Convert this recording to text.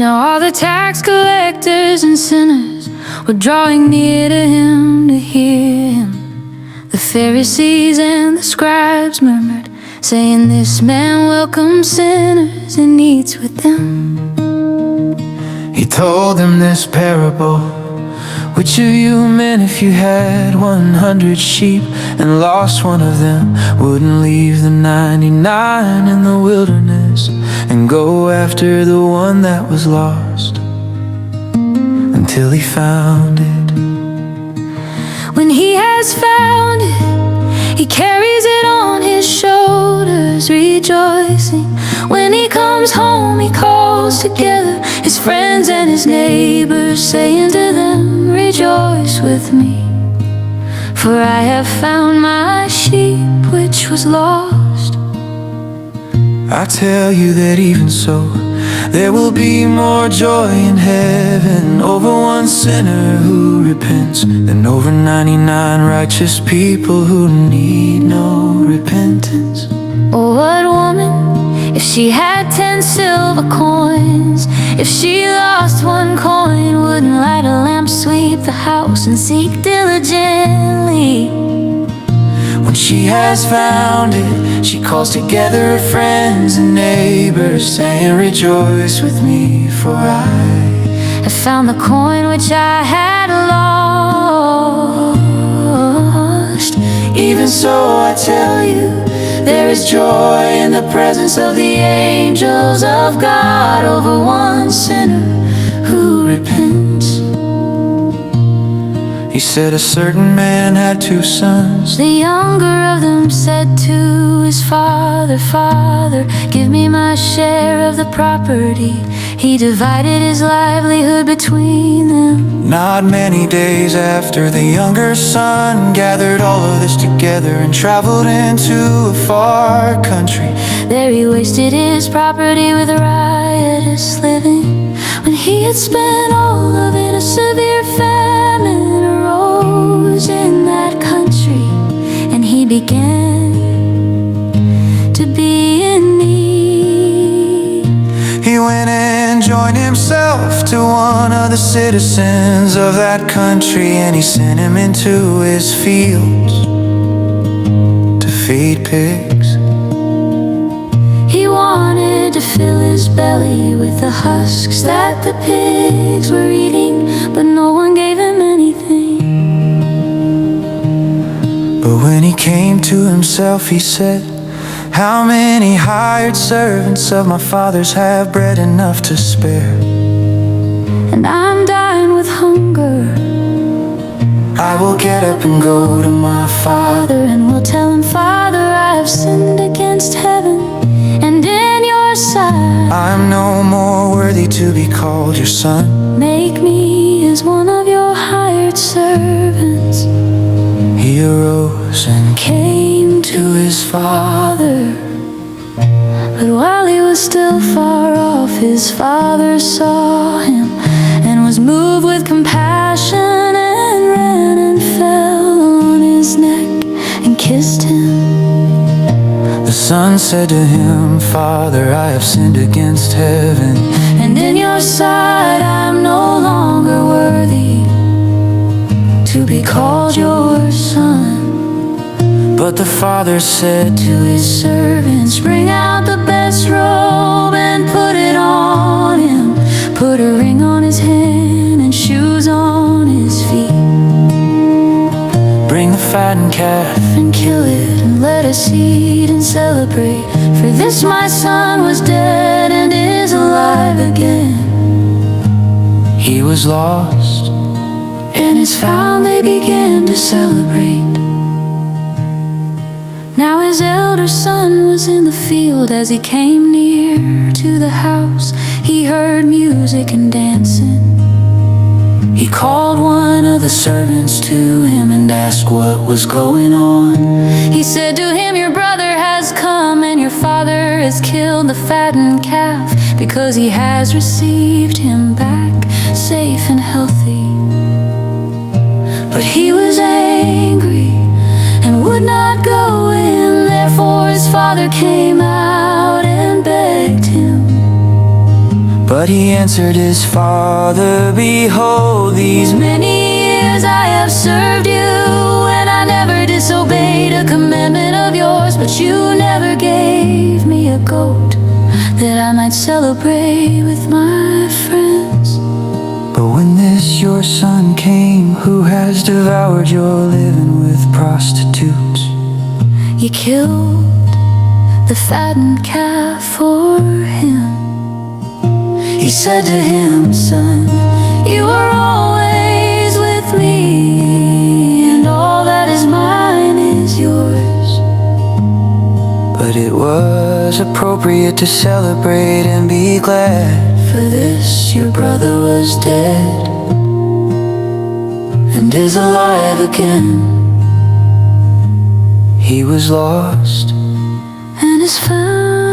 Now all the tax collectors and sinners were drawing near to him to hear him. The Pharisees and the scribes murmured, saying, "This man welcomes sinners and eats with them." He told them this parable: "Which of you men, if you had 100 sheep and lost one of them, wouldn't leave the 99 in the wilderness and go after the one that was lost until he found it? When he has found it, he carries it on his shoulders, rejoicing. When he comes home, he calls together his friends and his neighbors, saying to them, 'Rejoice with me, for I have found my sheep which was lost.'" I tell you that even so, there will be more joy in heaven over one sinner who repents than over 99 righteous people who need no repentance. Or what woman, if she had 10 silver coins, if she lost one coin, wouldn't light a lamp, sweep the house, and seek diligently? When she has found it, she calls together her friends and neighbors, saying, "Rejoice with me, for I have found the coin which I had lost." Even so, I tell you, there is joy in the presence of the angels of God over one sinner who repents. He said a certain man had 2 sons. The younger of them said to his father, "Father, give me my share of the property." He divided his livelihood between them. Not many days after, the younger son gathered all of this together and traveled into a far country. There he wasted his property with riotous living. When he had spent all of it, a severe famine arose in that country, and he began to be in need. He went and joined himself to one of the citizens of that country, and he sent him into his fields to feed pigs. He wanted to fill his belly with the husks that the pigs were eating, but no one gave him anything. But when he came to himself, he said, "How many hired servants of my father's have bread enough to spare? And I'm dying with hunger. I will get up and go to my father, and will tell him, 'Father, I have sinned against heaven and in your sight. I'm no more worthy to be called your son. Make me as one of your hired servants.' He arose and came to his father. But while he was still far off, his father saw him and was moved with compassion, and ran and fell on his neck and kissed him. The son said to him, 'Father, I have sinned against heaven and in your sight. I'm no longer worthy to be called your son.' But the father said to his servants, 'Bring out the best robe and put it on him. Put a ring on his hand and shoes on his feet. Bring the fattened calf and kill it, and let us eat and celebrate. For this my son was dead and is alive again. He was lost and is found.' They began to celebrate. Now his elder son was in the field. As he came near to the house, he heard music and dancing. He called one of the servants to him and asked what was going on. He said to him, 'Your brother has come, and your father has killed the fattened calf, because he has received him back safe and healthy.' But he was angry and would not go in. Therefore his father came out and begged him. But he answered his father, behold, these Many years I have served you, and I never disobeyed a commandment of yours. But you never gave me a goat that I might celebrate with my friends. But when this your son came, who has devoured your living with prostitutes, You killed the fattened calf for him. He said to him, son, you are always with me, and all that is mine is yours. but it was appropriate to celebrate and be glad. For this your brother was dead and is alive again. He was lost And is found